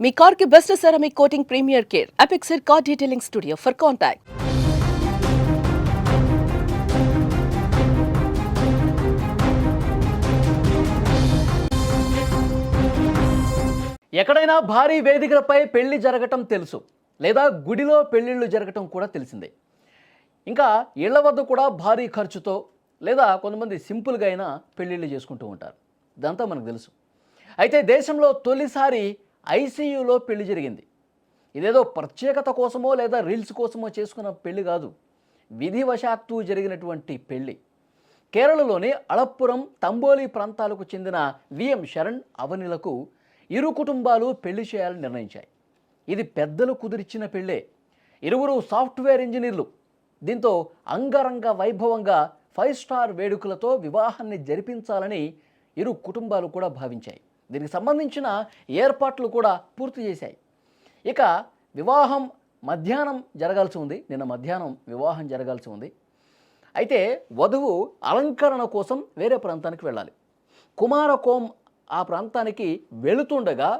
మీ car కి best ceramic coating premier care apexer car detailing studio for contact. ఎక్కడైనా భారీ వేదికలపై పెళ్లి జరగటం తెలుసు, లేదా గుడిలో పెళ్లిళ్ళు జరగటం కూడా తెలిసిందే. ఇంకా ఇళ్ల వద్ద కూడా భారీ ఖర్చుతో లేదా కొంతమంది సింపుల్గా అయినా పెళ్లిళ్ళు చేసుకుంటూ ఉంటారు. ఇదంతా మనకు తెలుసు. అయితే దేశంలో తొలిసారి ఐసీయూలో పెళ్లి జరిగింది. ఇదేదో ప్రత్యేకత కోసమో లేదా రీల్స్ కోసమో చేసుకున్న పెళ్లి కాదు, విధివశాత్తు జరిగినటువంటి పెళ్లి. కేరళలోని అళప్పురం, తంబోలి ప్రాంతాలకు చెందిన విఎం శరణ్, అవనిలకు ఇరు కుటుంబాలు పెళ్లి చేయాలని నిర్ణయించాయి. ఇది పెద్దలు కుదిర్చిన పెళ్ళే. ఇరువురు సాఫ్ట్వేర్ ఇంజనీర్లు. దీంతో అంగరంగ వైభవంగా 5 స్టార్ వేడుకలతో వివాహాన్ని జరిపించాలని ఇరు కుటుంబాలు కూడా భావించాయి. దీనికి సంబంధించిన ఏర్పాట్లు కూడా పూర్తి చేశాయి. ఇక వివాహం మధ్యాహ్నం జరగాల్సి ఉంది. నిన్న మధ్యాహ్నం వివాహం జరగాల్సి ఉంది. అయితే వధువు అలంకరణ కోసం వేరే ప్రాంతానికి వెళ్ళాలి. కుమారకోం ఆ ప్రాంతానికి వెళుతుండగా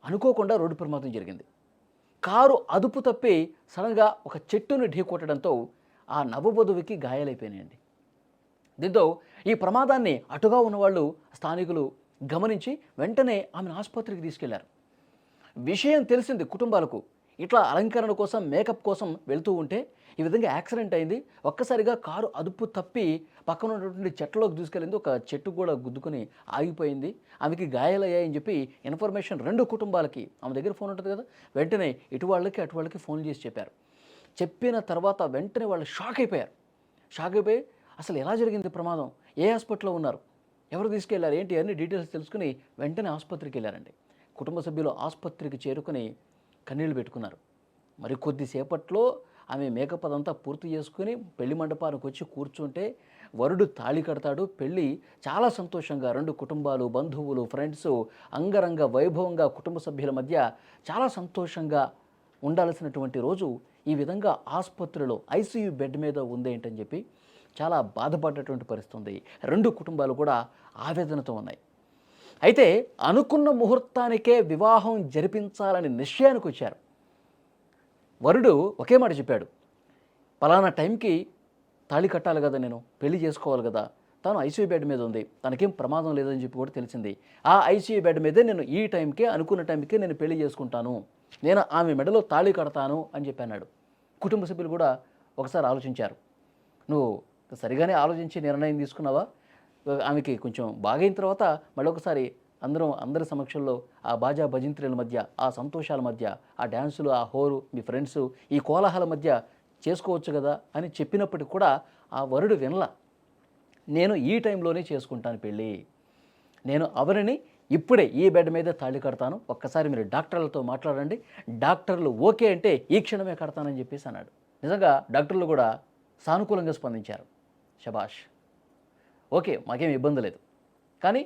అనుకోకుండా రోడ్డు ప్రమాదం జరిగింది. కారు అదుపు తప్పి సడన్గా ఒక చెట్టును ఢీకొట్టడంతో ఆ నవవధువుకి గాయాలైపోయినాయండి. దీంతో ఈ ప్రమాదాన్ని అటుగా ఉన్నవాళ్ళు, స్థానికులు గమనించి వెంటనే ఆమెను ఆసుపత్రికి తీసుకెళ్లారు. విషయం తెలిసింది కుటుంబాలకు. ఇట్లా అలంకరణ కోసం, మేకప్ కోసం వెళ్తూ ఉంటే ఈ విధంగా యాక్సిడెంట్ అయింది. ఒక్కసారిగా కారు అదుపు తప్పి పక్కన ఉన్నటువంటి చెట్లలోకి దూసుకెళ్ళింది. ఒక చెట్టు కూడా గుద్దుకొని ఆగిపోయింది. ఆమెకి గాయాలయ్యాయని చెప్పి ఇన్ఫర్మేషన్ 2 కుటుంబాలకి, ఆమె దగ్గర ఫోన్ ఉంటుంది కదా, వెంటనే ఇటు వాళ్ళకి అటు వాళ్ళకి ఫోన్ చేసి చెప్పారు. చెప్పిన తర్వాత వెంటనే వాళ్ళు షాక్ అయిపోయి అసలు ఎలా జరిగింది ప్రమాదం, ఏ హాస్పిటల్లో ఉన్నారు, ఎవరు తీసుకెళ్లారు, ఏంటి అన్ని డీటెయిల్స్ తెలుసుకుని వెంటనే ఆసుపత్రికి వెళ్ళారండి. కుటుంబ సభ్యులు ఆసుపత్రికి చేరుకుని కన్నీళ్లు పెట్టుకున్నారు. మరి కొద్దిసేపట్లో ఆమె మేకప్ అదంతా పూర్తి చేసుకుని పెళ్లి మండపానికి వచ్చి కూర్చుంటే వరుడు తాళి కడతాడు. పెళ్ళి చాలా సంతోషంగా 2 కుటుంబాలు, బంధువులు, ఫ్రెండ్స్ అంగరంగ వైభవంగా కుటుంబ సభ్యుల మధ్య చాలా సంతోషంగా ఉండాల్సినటువంటి రోజు ఈ విధంగా ఆసుపత్రిలో ఐసీయూ బెడ్ మీద ఉందేంటని చెప్పి చాలా బాధపడ్డటువంటి పరిస్థితి ఉంది. 2 కుటుంబాలు కూడా ఆవేదనతో ఉన్నాయి. అయితే అనుకున్న ముహూర్తానికే వివాహం జరిపించాలని నిశ్చయానికి వచ్చారు. వరుడు ఒకే మాట చెప్పాడు, పలానా టైంకి తాళి కట్టాలి కదా, నేను పెళ్లి చేసుకోవాలి కదా, తాను ఐసీయూ బెడ్ మీద ఉంది, తనకేం ప్రమాదం లేదని చెప్పి కూడా తెలిసింది. ఆ ఐసీయూ బెడ్ మీదే నేను ఈ టైంకే, అనుకున్న టైంకే నేను పెళ్లి చేసుకుంటాను, నేను ఆమె మెడలో తాళి కడతాను అని చెప్పి అన్నాడు. కుటుంబ సభ్యులు కూడా ఒకసారి ఆలోచించారు. నువ్వు సరిగానే ఆలోచించి నిర్ణయం తీసుకున్నావా? ఆమెకి కొంచెం బాగైన తర్వాత మళ్ళొకసారి అందరి సమక్షంలో ఆ బాజా భజంత్రీల మధ్య, ఆ సంతోషాల మధ్య, ఆ డ్యాన్సులు, ఆ హోరు, మీ ఫ్రెండ్స్, ఈ కోలాహల మధ్య చేసుకోవచ్చు కదా అని చెప్పినప్పటికి కూడా ఆ వరుడు వినలా. నేను ఈ టైంలోనే చేసుకుంటాను పెళ్ళి, నేను అవరిని ఇప్పుడే ఈ బెడ్ మీద తాళి కడతాను, ఒక్కసారి మీరు డాక్టర్లతో మాట్లాడండి, డాక్టర్లు ఓకే అంటే ఈ క్షణమే కడతానని చెప్పేసి అన్నాడు. నిజంగా డాక్టర్లు కూడా సానుకూలంగా స్పందించారు. శబాష్, ఓకే, మాకేం ఇబ్బంది లేదు, కానీ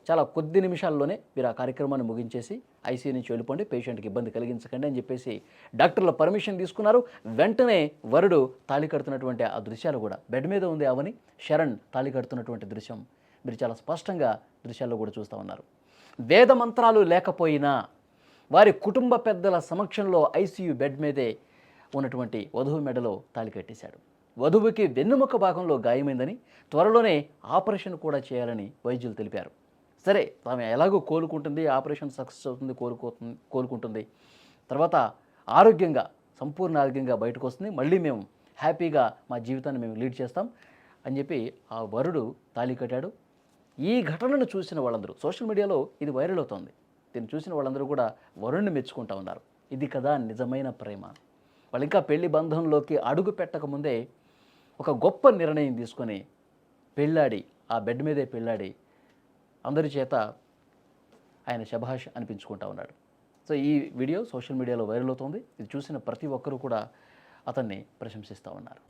చాలా కొద్ది నిమిషాల్లోనే మీరు ఆ కార్యక్రమాన్ని ముగించేసి ఐసీయూ నుంచి వెళ్ళిపోండి, పేషెంట్కి ఇబ్బంది కలిగించకండి అని చెప్పేసి డాక్టర్ల పర్మిషన్ తీసుకున్నారు. వెంటనే వరుడు తాళి కడుతున్నటువంటి ఆ దృశ్యాలు కూడా, బెడ్ మీద ఉంది అవని, శరణ్ తాళి కడుతున్నటువంటి దృశ్యం మీరు చాలా స్పష్టంగా దృశ్యాల్లో కూడా చూస్తూ ఉన్నారు. వేద మంత్రాలు లేకపోయినా వారి కుటుంబ పెద్దల సమక్షంలో ఐసీయూ బెడ్ మీదే ఉన్నటువంటి వధువు మెడలో తాళి కట్టేశాడు. వధువుకి వెన్నుముక భాగంలో గాయమైందని, త్వరలోనే ఆపరేషన్ కూడా చేయాలని వైద్యులు తెలిపారు. సరే, ఆమె ఎలాగో కోలుకుంటుంది, ఆపరేషన్ సక్సెస్ అవుతుంది, కోలుకుంటుంది, తర్వాత ఆరోగ్యంగా, సంపూర్ణ ఆరోగ్యంగా బయటకు వస్తుంది, మళ్ళీ మేము హ్యాపీగా మా జీవితాన్ని మేము లీడ్ చేస్తాం అని చెప్పి ఆ వరుడు తాళి కట్టాడు. ఈ ఘటనను చూసిన వాళ్ళందరూ, సోషల్ మీడియాలో ఇది వైరల్ అవుతోంది, దీన్ని చూసిన వాళ్ళందరూ కూడా వరుణ్ణి మెచ్చుకుంటూ ఉన్నారు. ఇది కదా నిజమైన ప్రేమ. వాళ్ళు ఇంకా పెళ్లి బంధంలోకి అడుగు పెట్టకముందే ఒక గొప్ప నిర్ణయం తీసుకొని పెళ్ళాడి, ఆ బెడ్ మీదే పెళ్ళాడి అందరి చేత ఆయన శభాష్ అనిపించుకుంటా ఉన్నాడు. సో ఈ వీడియో సోషల్ మీడియాలో వైరల్ అవుతుంది. ఇది చూసిన ప్రతి ఒక్కరూ కూడా అతన్ని ప్రశంసిస్తూ ఉన్నారు.